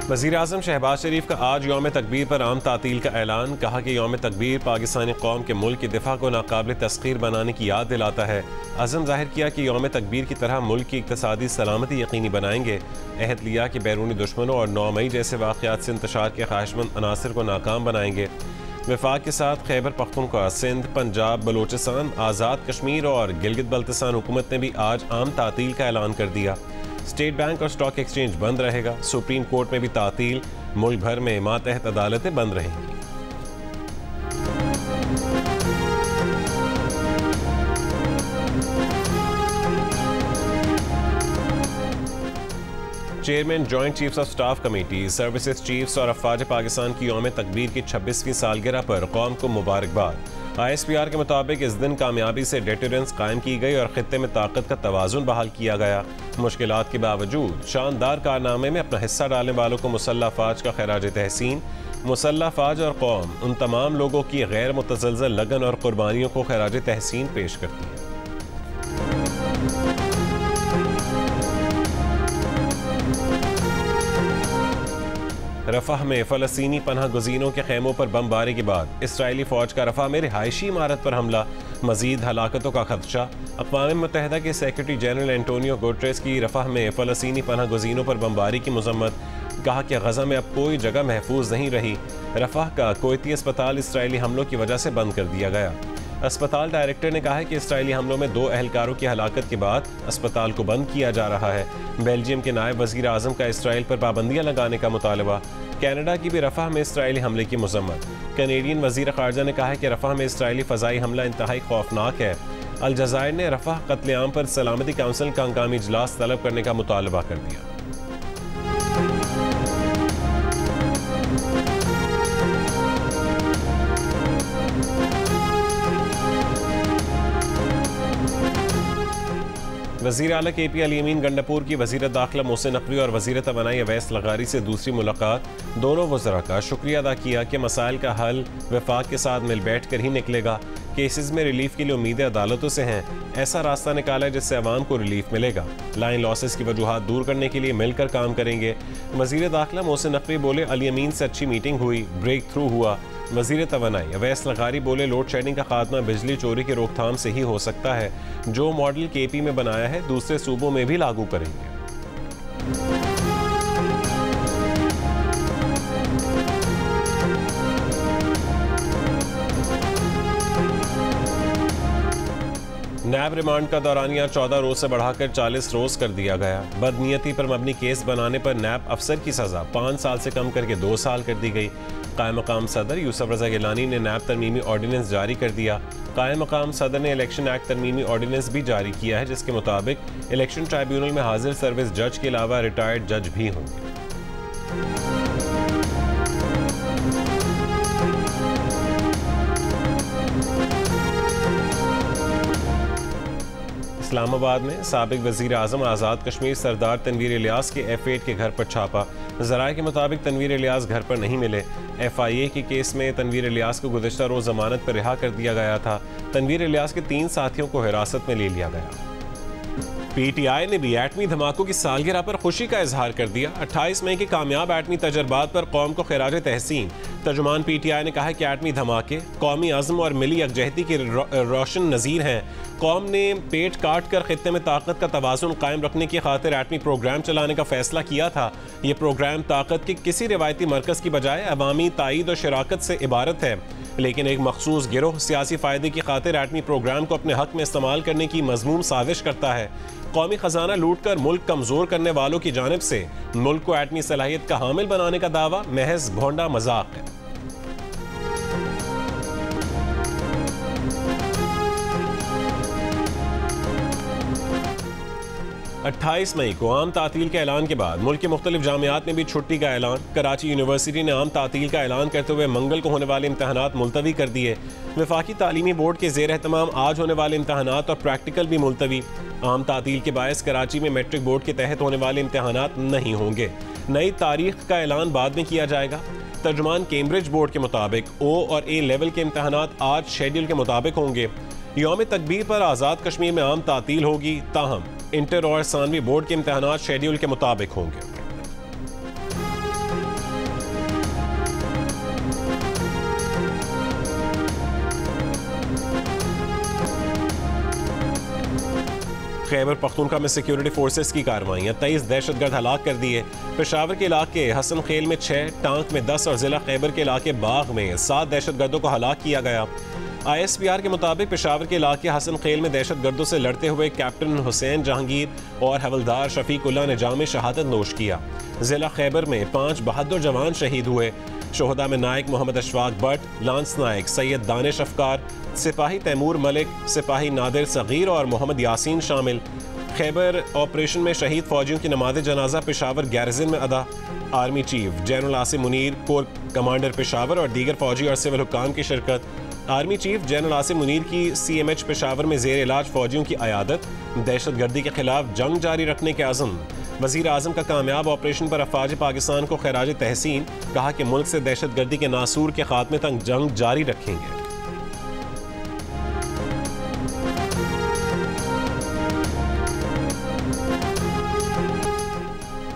वज़ीर आज़म शहबाज शरीफ का आज यौम तकबीर पर आम तातील का ऐलान। कहा कि यौम तकबीर पाकिस्तानी कौम के मुल्क की दिफा को नाकाबिल तस्खीर बनाने की याद दिलाता है। अज़म जाहिर किया कि यौम तकबीर की तरह मुल्क की इक़्तिसादी सलामती यकीनी बनाएंगे। अहद लिया कि बैरूनी दुश्मनों और 9 मई जैसे वाक़यात से इंतशार के ख्वाहिशमंद अनासर को नाकाम बनाएंगे। वफाक के साथ खैबर पख्तूनख्वा, सिंध, पंजाब, बलूचिस्तान, आज़ाद कश्मीर और गिलगित बल्तिस्तान हुकूमत ने भी आज आम तातील का ऐलान कर दिया। स्टेट बैंक और स्टॉक एक्सचेंज बंद रहेगा। सुप्रीम कोर्ट में भी तातील। मुल्क भर में मातहत अदालतें बंद रहेंगी। Chairman joint chiefs of staff committee, services chiefs और अफवाज पाकिस्तान की यौम तकबीर की 26वीं सालगिरह पर कौम को मुबारकबाद। ISPR के मुताबिक इस दिन कामयाबी से डेटरेंस कायम की गई और खित्ते में ताकत का तवाज़ुन बहाल किया गया। मुश्किलात के बावजूद शानदार कारनामे में अपना हिस्सा डालने वालों को मुसल्लह अफवाज का खैराज तहसीन। मुसल्लह अफवाज और कौम उन तमाम लोगों की गैर मुतज़लज़ल लगन और कुर्बानियों को खैराज तहसीन पेश करती है। रफ़ाह में फ़लस्तीनी पनाह गुज़ीनों के खेमों पर बमबारी के बाद इसराइली फ़ौज का रफ़ाह में रिहायशी इमारत पर हमला। मज़ीद हलाकतों का खदशा। अक़वाम मुत्तहिदा के सेक्रेटरी जनरल एंटोनियो गुटेरेस की रफ़ाह में फ़लस्तीनी पनाह गुज़ीनों पर बमबारी की मज़म्मत। कहा कि गज़ा में अब कोई जगह महफूज नहीं रही। रफ़ाह का कोयती अस्पताल इसराइली हमलों की वजह से बंद कर दिया गया। अस्पताल डायरेक्टर ने कहा है कि इसराइली हमलों में 2 अहलकारों की हलाकत के बाद अस्पताल को बंद किया जा रहा है। बेल्जियम के नायब वज़ीर आज़म का इसराइल पर पाबंदियाँ लगाने का मुतालबा। कनाडा की भी रफ़ाह में इसराइली हमले की मज़म्मत। कनेडियन वज़ीर ख़ारजा ने कहा है कि रफ़ाह में इसराइली फ़ज़ाई हमला इंतहाई खौफनाक है। अल जज़ायर ने रफ़ाह कत्लेआम पर सलामती काउंसिल का हंगामी इजलास तलब करने का मुतालबा कर दिया। वज़ीर आला KP अली अमीन गंडापुर की वज़ीर दाखिला मोहसिन नकवी और वज़ीर तवानाई अवैस लगारी से दूसरी मुलाकात। दोनों वज़रा का शुक्रिया अदा किया कि मसाइल का हल वफाक के साथ मिल बैठ कर ही निकलेगा। केसेस में रिलीफ के लिए उम्मीदें अदालतों से हैं। ऐसा रास्ता निकाला है जिससे अवाम को रिलीफ मिलेगा। लाइन लॉसेस की वजूहात दूर करने के लिए मिलकर काम करेंगे। वज़ीर दाखिला मोहसिन नकवी बोले अली अमीन से अच्छी मीटिंग हुई, ब्रेक थ्रू हुआ। वज़ीर तवानाई अवैस लगारी बोले लोड शेडिंग का खात्मा बिजली चोरी की रोकथाम से ही हो सकता है। जो मॉडल KP में बनाया है दूसरे सूबों में भी लागू करेंगे। नैब रिमांड का दौरानिया 14 रोज से बढ़ाकर 40 रोज कर दिया गया। बदनीयती पर मबनी केस बनाने पर नैब अफसर की सजा 5 साल से कम करके 2 साल कर दी गई। कायम मकाम सदर यूसुफ रजा गिलानी ने नैब तरमीमी ऑर्डिनेंस जारी कर दिया। कायम मकाम सदर ने इलेक्शन एक्ट तरमीमी ऑर्डिनेंस भी जारी किया है, जिसके मुताबिक इलेक्शन ट्राइब्यूनल में हाजिर सर्विस जज के अलावा रिटायर्ड जज भी होंगे। इस्लामाबाद में साबिक वज़ीर आज़म आज़ाद कश्मीर सरदार तनवीर इलियास के F8 के घर पर छापा। ज़राए के मुताबिक तनवीर इलियास घर पर नहीं मिले। FIA के केस में तनवीर इलियास को गुज़िश्ता रोज़ ज़मानत पर रिहा कर दिया गया था। तनवीर इलियास के 3 साथियों को हिरासत में ले लिया गया। PTI ने भी एटमी धमाकों की सालगिरह पर खुशी का इजहार कर दिया। 28 मई के कामयाब एटमी तजर्बात पर कौम को खैराज तहसीन। तर्जुमान PTI ने कहा कि एटमी धमाके कौमी अज़्म और मिली यकजहती की रोशन नज़ीर हैं। कौम ने पेट काट कर खित्ते में ताकत का तवाज़ुन कायम रखने की खातिर एटमी प्रोग्राम चलाने का फैसला किया था। ये प्रोग्राम ताकत के किसी रिवायती मरकज़ की बजाय अवामी ताईद और शराकत से इबारत है, लेकिन एक मखसूस गिरोह सियासी फ़ायदे की खातिर एटमी प्रोग्राम को अपने हक में इस्तेमाल करने की मज़मूम साजिश करता है। कौमी खजाना लूट कर मुल्क कमज़ोर करने वालों की जानिब से मुल्क को एटमी सलाहियत का हामिल बनाने का दावा महज भोंडा मजाक है। 28 मई को आम तातील के ऐलान के बाद मुल्क के मुख्तलिफ जामियात में भी छुट्टी का ऐलान। कराची यूनिवर्सिटी ने आम तातील का ऐलान करते हुए मंगल को होने वाले इम्तहानात मुलतवी कर दिए। वफाकी तालीमी बोर्ड के ज़ेर एहतमाम आज होने वाले इम्तहानात और प्रैक्टिकल भी मुलतवी। आम तातील के बायस कराची में मैट्रिक बोर्ड के तहत होने वाले इम्तहानात नहीं होंगे। नई तारीख का ऐलान बाद में किया जाएगा। तर्जुमान कैम्ब्रिज बोर्ड के मुताबिक O और A लेवल के इम्तहानात आज शेड्यूल के मुताबिक होंगे। यौम तकबीर पर आज़ाद कश्मीर में आम तातील होगी, ताहम इंटर और सानवी बोर्ड के इम्तहानात शेड्यूल के मुताबिक होंगे। खैबर पख्तूनख्वा में सिक्योरिटी फोर्सेस की कार्रवाइयाँ, 23 दहशतगर्द हलाक कर दिए। पेशावर के इलाके हसन खेल में 6, टांक में 10 और जिला खैबर के इलाके बाग में 7 दहशतगर्दों को हलाक किया गया। ISPR के मुताबिक पेशावर के इलाके हसन खेल में दहशतगर्दों से लड़ते हुए कैप्टन हुसैन जहांगीर और हवलदार शफीकुल्लाह ने जाम शहादत नोश किया। जिला खैबर में 5 बहादुर जवान शहीद हुए। शोहदा में नायक मोहम्मद अशफाक भट्ट, लांस नायक सैयद दानिश अफकार, सिपाही तैमूर मलिक, सिपाही नादिर सगीर और मोहम्मद यासीन शामिल। खैबर ऑपरेशन में शहीद फौजियों की नमाज जनाजा पेशावर गैरिजन में अदा। Army chief general Asim Munir, core commander Peshawar और दीगर फौजी और सिविल हुक्काम की शिरकत। Army chief general Asim Munir की CMH पेशावर में जेर इलाज फौजियों की अयादत। दहशतगर्दी के खिलाफ जंग जारी रखने के आज़म। वज़ीर आज़म का कामयाब ऑपरेशन पर अफवाज पाकिस्तान को खैराज तहसीन, कहा कि मुल्क से दहशतगर्दी के नासूर के खात्मे तक जंग जारी रखेंगे।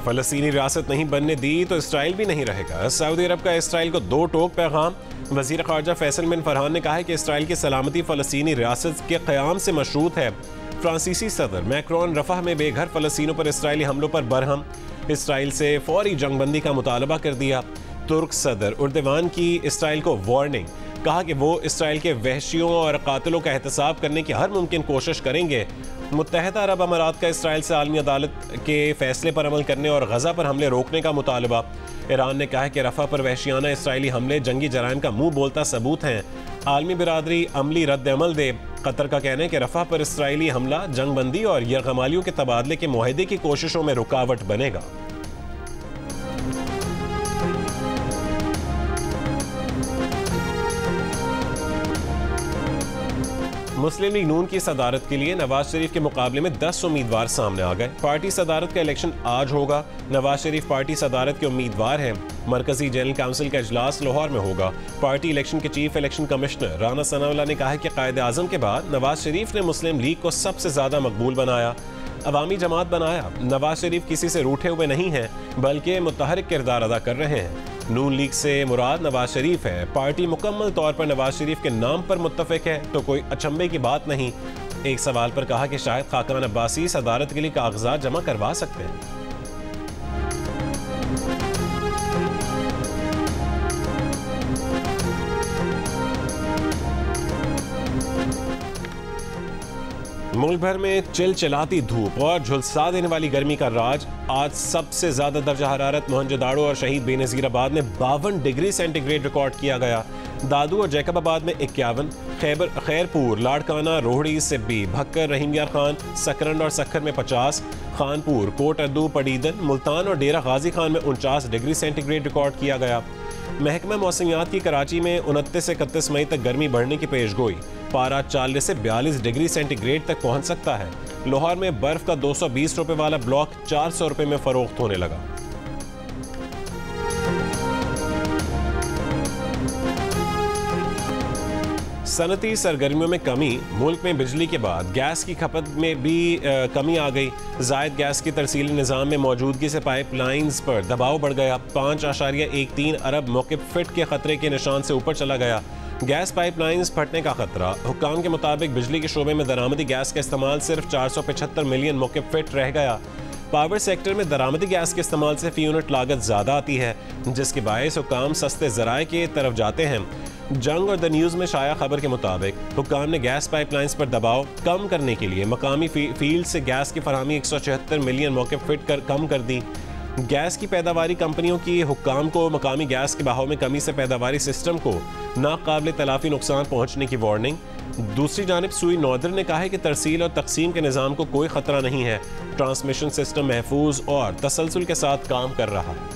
फ़लस्तीनी रियासत नहीं बनने दी तो इसराइल भी नहीं रहेगा। सऊदी अरब का इसराइल को 2 टोक पैगाम। वज़ीर ख़ारजा फैसल बिन फरहान ने कहा है कि इसराइल की सलामती फ़लस्तीनी रियासत के क़याम से मशरूत है। फ्रांसीसी सदर मैक्रोन रफ़ह में बेघर फ़लस्तीनों पर इसराइली हमलों पर बरहम। इसराइल से फौरी जंगबंदी का मुतालबा कर दिया। तुर्क सदर उर्दवान की इसराइल को वार्निंग, कहा कि वो इसराइल के वहशियों और कातिलों का एहतसाब करने की हर मुमकिन कोशिश करेंगे। मुत्तहदा अरब अमारात का इसराइल से आलमी अदालत के फैसले पर अमल करने और गजा पर हमले रोकने का मुतालबा। ईरान ने कहा है कि रफ़ा पर वहशियाना इसराइली हमले जंगी जराइम का मुंह बोलता सबूत हैं। आलमी बिरादरी अमली रद्द अमल दे। कतर का कहना है कि रफ़ा पर इसराइली हमला जंगबंदी और यरगमालियों के तबादले के मुआहदे की कोशिशों में रुकावट बनेगा। मुस्लिम लीग नून की सदारत के लिए नवाज शरीफ के मुकाबले में 10 उम्मीदवार सामने आ गए। पार्टी सदारत का इलेक्शन आज होगा। नवाज शरीफ पार्टी सदारत के उम्मीदवार हैं। मरकजी जनरल काउंसिल का इजलास लाहौर में होगा। पार्टी इलेक्शन के chief election commissioner Rana Sanaullah ने कहा है कि कायदे आजम के बाद नवाज शरीफ ने मुस्लिम लीग को सबसे ज्यादा मकबूल बनाया, अवामी जमात बनाया। नवाज शरीफ किसी से रूठे हुए नहीं हैं, बल्कि मुतहरिक किरदार अदा कर रहे हैं। नून लीग से मुराद नवाज शरीफ है। पार्टी मुकम्मल तौर पर नवाज शरीफ के नाम पर मुत्तफिक है तो कोई अचंभे की बात नहीं। एक सवाल पर कहा कि शायद खाकान अब्बासी सदारत के लिए कागजात जमा करवा सकते हैं। मुल्क भर में चिलचिलाती धूप और झुलसा देने वाली गर्मी का राज। आज सबसे ज्यादा दर्जा हरारत मोहनजोदाड़ो और शहीद बेनज़ीराबाद में 52 डिग्री सेंटीग्रेड रिकॉर्ड किया गया। दादू और जैकबाबाद में 51, खैरपुर, लाड़काना, रोहड़ी, सिब्बी, भक्कर, रहीम यार खान, सकरंड और सखर में 50, खानपुर, कोट अद्दू, पडीदन, मुल्तान और डेरा गाजी खान में 49 डिग्री सेंटीग्रेड रिकॉर्ड किया गया। महकमा मौसमियात की कराची में 29 से 31 मई तक गर्मी बढ़ने की पेशगोई। पारा 40 से 42 डिग्री सेंटीग्रेड तक पहुंच सकता है। लाहौर में बर्फ का 220 रुपए वाला ब्लॉक 400 रुपए में फरोख्त होने लगा। सनती सरगर्मियों में कमी। मुल्क में बिजली के बाद गैस की खपत में भी कमी आ गई। जायद गैस की तरसीली निज़ाम में मौजूदगी से पाइपलाइंस पर दबाव बढ़ गया। 5.13 अरब मौक़िफ़ फिट के खतरे के निशान से ऊपर चला गया। गैस पाइपलाइंस फटने का खतरा। हुक्काम के मुताबिक बिजली के शोबे में दरामदी गैस का इस्तेमाल सिर्फ 475 मिलियन मौक़िफ़ फिट रह गया। पावर सेक्टर में दरामदी गैस के इस्तेमाल से फी यूनिट लागत ज़्यादा आती है, जिसके बायस हुक्काम सस्ते ज़राए के तरफ जाते हैं। जंग और द न्यूज़ में शाया खबर के मुताबिक हुक्काम ने गैस पाइपलाइंस पर दबाव कम करने के लिए मकामी फील्ड से गैस की फरहमी 176 मिलियन मौक़िफ़ फिट कम कर दी। गैस की पैदावारी कंपनियों की हुक्काम को मकामी गैस के बहाव में कमी से पैदावारी सिस्टम को नाकाबिल तलाफी नुकसान पहुँचने की वार्निंग। दूसरी जानिब सुई नॉर्दर्न ने कहा है कि तरसील और तकसीम के निज़ाम को कोई ख़तरा नहीं है। ट्रांसमिशन सिस्टम महफूज और तसलसल के साथ काम कर रहा है।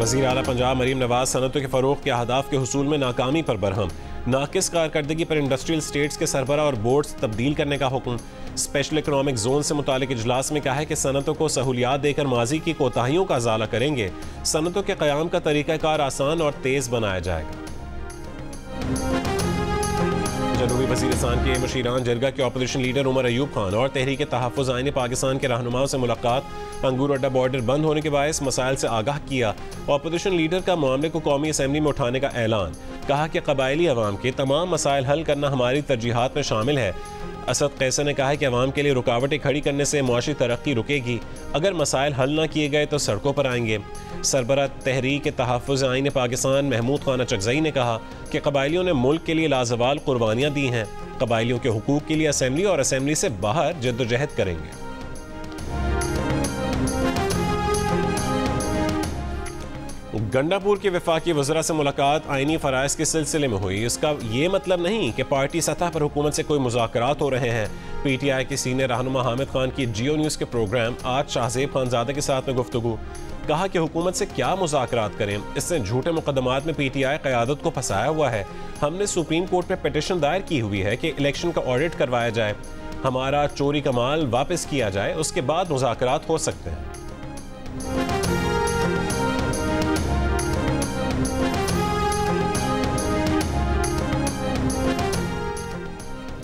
वज़ीर आला पंजाब मरीम नवाज सनतों के फ़रोग़ के अहदाफ के हुसूल में नाकामी पर बरहम। नाकिस कारकर्दगी पर इंडस्ट्रियल स्टेट्स के सरबरा और बोर्ड्स तब्दील करने का हुक्म। स्पेशल इकनॉमिक जोन से मुतालिक इजलास में कहा है कि सनतों को सहूलियात देकर माजी की कोताहियों का अजाला करेंगे। सनतों के क़याम का तरीक़ाकार आसान और तेज़ बनाया जाएगा। जनूबी वज़ीरिस्तान के मुशीरान जरगा के अपोजिशन लीडर उमर अयूब खान और तहरीक तहफ़्फ़ुज़ आईन पाकिस्तान के रहनुमाओं से मुलाकात। अंगूर अड्डा बॉर्डर बंद होने के बायस मसाइल से आगाह किया। अपोजिशन लीडर का मामले को कौमी असम्बली में उठाने का ऐलान। कहा कि कबायली अवाम के तमाम मसाइल हल करना हमारी तरजीहात में शामिल है। असद कैसर ने कहा है कि अवाम के लिए रुकावटें खड़ी करने से मुआशी तरक्की रुकेगी। अगर मसाइल हल न किए गए तो सड़कों पर आएंगे। सरबरा तहरीक तहफ़्फ़ुज़ आईन पाकिस्तान महमूद खान चकज़ई ने कहा कि कबायलियों ने मुल्क के लिए लाजवाल कुर्बानियाँ दी हैं। कबायलियों के हुकूक के लिए असम्बली और असम्बली से बाहर जद्दोजहद करेंगे। गंडापुर के वफाकी वज़रा से मुलाकात आईनी फ़राइज़ के सिलसिले में हुई। इसका ये मतलब नहीं कि पार्टी सतह पर हुकूमत से कोई मुज़ाकरात हो रहे हैं। PTI के सीनियर रहनुमा हामिद खान की जियो न्यूज़ के प्रोग्राम आज शाहज़ेब खानज़ादा के साथ में गुफ्तगू। कहा कि हुकूमत से क्या मुज़ाकरात करें, इससे झूठे मुकदमात में PTI क़यादत को फंसाया हुआ है। हमने सुप्रीम कोर्ट में पिटिशन दायर की हुई है कि इलेक्शन का ऑडिट करवाया जाए, हमारा चोरी का माल वापस किया जाए, उसके बाद मुज़ाकरात हो सकते हैं।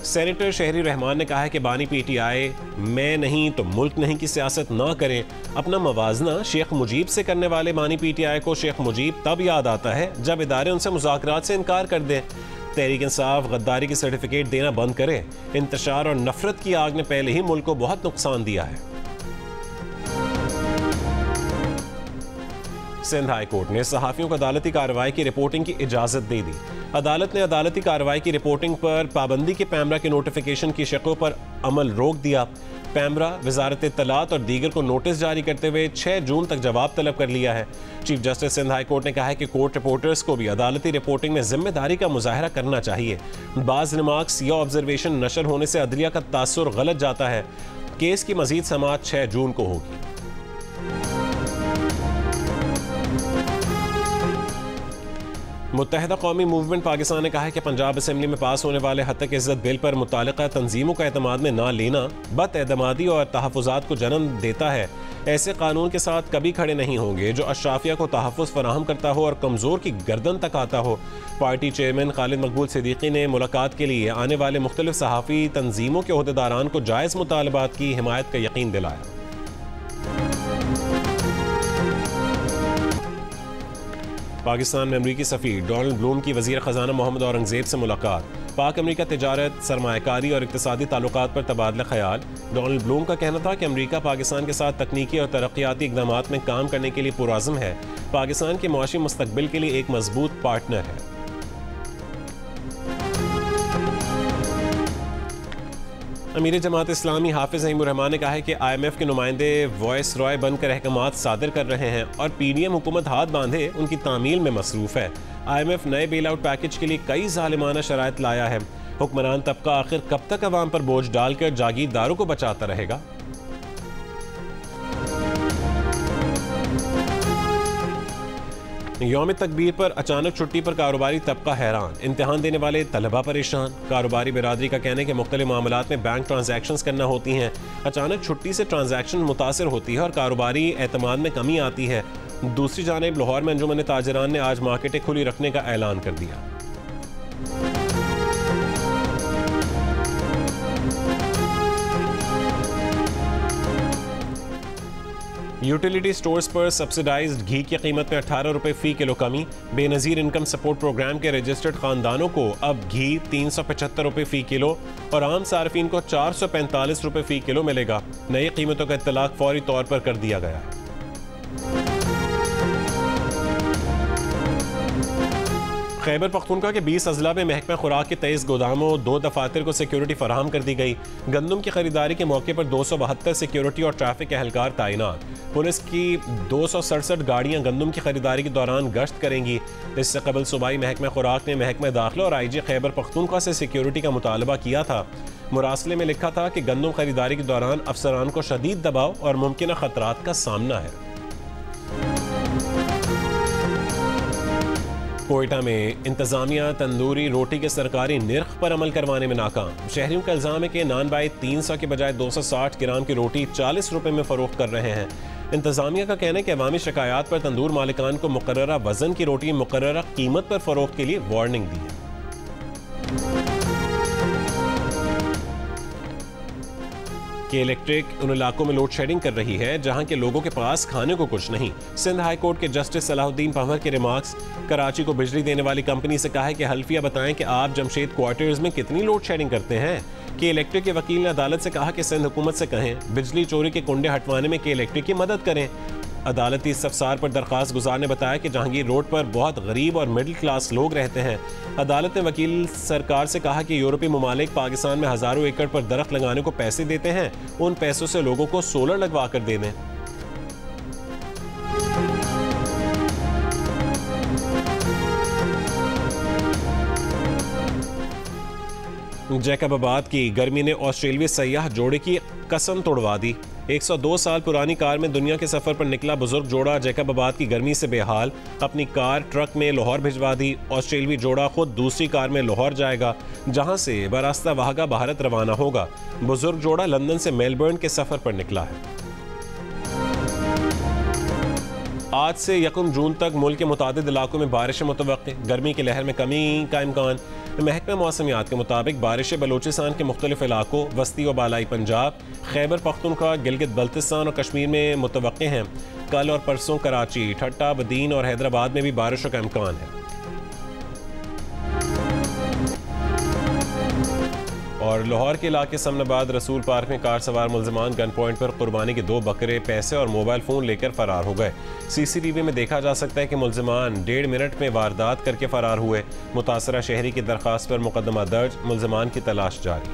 सेनेटर शहरी रहमान ने कहा है कि बानी PTI मैं नहीं तो मुल्क नहीं की सियासत ना करें। अपना मवाजना शेख मुजीब से करने वाले बानी PTI को शेख मुजीब तब याद आता है जब इदारे उनसे मुज़ाकरात से इनकार कर दें। तहरीक इंसाफ गद्दारी की सर्टिफिकेट देना बंद करे। इंतशार और नफरत की आग ने पहले ही मुल्क को बहुत नुकसान दिया है। सिंध हाई कोर्ट ने सहाफ़ियों को अदालती कार्रवाई की रिपोर्टिंग की इजाज़त दे दी। अदालत ने अदालती कार्रवाई की रिपोर्टिंग पर पाबंदी के पैमरा के नोटिफिकेशन की शक्लों पर अमल रोक दिया। पैमरा वजारत इत्तलात और दीगर को नोटिस जारी करते हुए 6 जून तक जवाब तलब कर लिया है। Chief justice Sindh high court ने कहा है कि कोर्ट रिपोर्टर्स को भी अदालती रिपोर्टिंग में जिम्मेदारी का मुजाहरा करना चाहिए। बाज़ रिमार्क्स या ऑब्जर्वेशन नशर होने से अदलिया का तासुर गलत जाता है। केस की मजीद समाअत 6 जून को होगी। मुत्तहिदा कौमी मूवमेंट पाकिस्तान ने कहा है कि पंजाब असम्बली में पास होने वाले हद तक इज्जत बिल पर मुतालिका तंजीमों का एतमाद में ना लेना बदएतमादी और तहफ़्फ़ुज़ात को जन्म देता है। ऐसे कानून के साथ कभी खड़े नहीं होंगे जो अशराफिया को तहफ़्फ़ुज़ फराहम करता हो और कमज़ोर की गर्दन तक आता हो। पार्टी चेयरमैन खालिद मकबूल सिद्दीकी ने मुलाकात के लिए आने वाले मुख्तलिफ सहाफ़ी तंजीमों के ओहदेदारान को जायज़ मुतालबात की हिमायत का यकीन दिलाया। पाकिस्तान में अमरीकी सफ़ीर डोनाल्ड ब्लूम की वज़ीर ख़जाना मोहम्मद औरंगज़ेब से मुलाकात। पाक अमरीका तिजारत, सरमायाकारी और इक़्तिसादी ताल्लुकात पर तबादला ख़याल। डोनाल्ड ब्लूम का कहना था कि अमरीका पाकिस्तान के साथ तकनीकी और तरक्याती इक़दामात में काम करने के लिए पुरअज़्म है। पाकिस्तान के मुआशी मुस्तक़बिल के लिए एक मजबूत पार्टनर है। अमीर जमात इस्लामी हाफिज़ अहीमुर रहमान ने कहा है कि IMF के नुमाइंदे वॉइस रॉय बनकर अहकामात सादर कर रहे हैं और PDM हुकूमत हाथ बांधे उनकी तामील में मसरूफ़ है। IMF नए बेल आउट पैकेज के लिए कई ज़ालिमाना शराइत लाया है। हुक्मरान तबका आखिर कब तक अवाम पर बोझ डालकर जागीरदारों को बचाता रहेगा? यौम तकबीर पर अचानक छुट्टी पर कारोबारी तबका हैरान, इम्तिहान देने वाले तलबा परेशान। कारोबारी बिरादरी का कहना है कि मुख्तलिफ मामलात में बैंक ट्रांजैक्शंस करना होती हैं। अचानक छुट्टी से ट्रांजैक्शन मुतासर होती है और कारोबारी एतमाद में कमी आती है। दूसरी जानिब लाहौर में अंजुमन ताजरान ने आज मार्केटें खुली रखने का ऐलान कर दिया। यूटिलिटी स्टोर्स पर सब्सिडाइज्ड घी की कीमत में 18 रुपये फ़ी किलो कमी। बेनज़ीर इनकम सपोर्ट प्रोग्राम के रजिस्टर्ड ख़ानदानों को अब घी 375 रुपये फ़ी किलो और आम सार्फिन को 445 रुपये फ़ी किलो मिलेगा। नई कीमतों का इत्तलाक फौरी तौर पर कर दिया गया है। खैबर पख्तूनख्वा के 20 अजला में महकमा खुराक के 23 गोदामों 2 दफातर को सिक्योरिटी फराहम कर दी गई। गंदम की खरीदारी के मौके पर 272 सिक्योरिटी और ट्रैफिक एहलकार तैनात। पुलिस की 267 गाड़ियां गंदम की खरीदारी के दौरान गश्त करेंगी। इससे कबल सूबाई महकमा खुराक ने महकमा दाखिला और IG खैबर पख्तूनख्वा से सिक्योरिटी का मुतालबा किया था। मुरासले में लिखा था कि गंदम खरीदारी के दौरान अफसरान को शदीद दबाव और मुमकिन खतरात का सामना है। कोयटा में इंतजामिया तंदूरी रोटी के सरकारी निर्ख पर अमल करवाने में नाकाम। शहरियों का इल्जाम है कि नान बाई 300 के बजाय 260 ग्राम की रोटी 40 रुपए में फरोख्त कर रहे हैं। इंतजामिया का कहना है कि अवामी शिकायत पर तंदूर मालिकान को मुकर्ररा वजन की रोटी मुकर्ररा कीमत पर फरोख्त के लिए वार्निंग दी है। कि इलेक्ट्रिक उन इलाकों में लोड शेडिंग कर रही है जहां के लोगों के पास खाने को कुछ नहीं। सिंध हाई कोर्ट के जस्टिस सलाहुद्दीन पंवर के रिमार्क्स। कराची को बिजली देने वाली कंपनी से कहा है कि हल्फिया बताएं कि आप जमशेद क्वार्टर्स में कितनी लोड शेडिंग करते हैं। के इलेक्ट्रिक के वकील ने अदालत से कहा कि सिंध हुकूमत से कहें बिजली चोरी के कुंडे हटवाने में के इलेक्ट्रिक की मदद करें। अदालती इस्तफसार पर दरख्वास्त गुजार ने बताया कि जहांगीर रोड पर बहुत गरीब और मिडिल क्लास लोग रहते हैं। अदालत ने वकील सरकार से कहा कि यूरोपीय ममालिक पाकिस्तान में हज़ारों एकड़ पर दरख्त लगाने को पैसे देते हैं, उन पैसों से लोगों को सोलर लगवा कर दे दें। जैकबाबाद की गर्मी ने ऑस्ट्रेलियाई सयाह जोड़े की कसम तोड़वा दी। 102 साल पुरानी कार में दुनिया के सफर पर निकला बुजुर्ग जोड़ा जैकबाबाद की गर्मी से बेहाल अपनी कार ट्रक में लाहौर भिजवा दी। ऑस्ट्रेलियाई जोड़ा खुद दूसरी कार में लाहौर जाएगा, जहां से बरास्ता वाहगा भारत रवाना होगा। बुजुर्ग जोड़ा लंदन से मेलबर्न के सफर पर निकला है। आज से 1 जून तक मुल्क के मुतादिद इलाकों में बारिशें मुतवक्किं, गर्मी की लहर में कमी का इम्कान। महकमा मौसमियात के मुताबिक बारिशें बलूचिस्तान के मुख्तलिफ इलाकों, वस्ती और बालाई पंजाब, खैबर पख्तूनख्वा, गिलगित बल्तिस्तान और कश्मीर में मुतवक्किं हैं। कल और परसों कराची, ठट्टा, बदीन और हैदराबाद में भी बारिशों का इम्कान है। और लाहौर के इलाके समनाबाद रसूल पार्क में कार सवार मुल्जिमान गन पॉइंट पर कुर्बानी के 2 बकरे, पैसे और मोबाइल फ़ोन लेकर फरार हो गए। CCTV में देखा जा सकता है कि मुल्जिमान 1.5 मिनट में वारदात करके फरार हुए। मुतासरा शहरी की दरख्वास्त पर मुकदमा दर्ज, मुल्जिमान की तलाश जारी।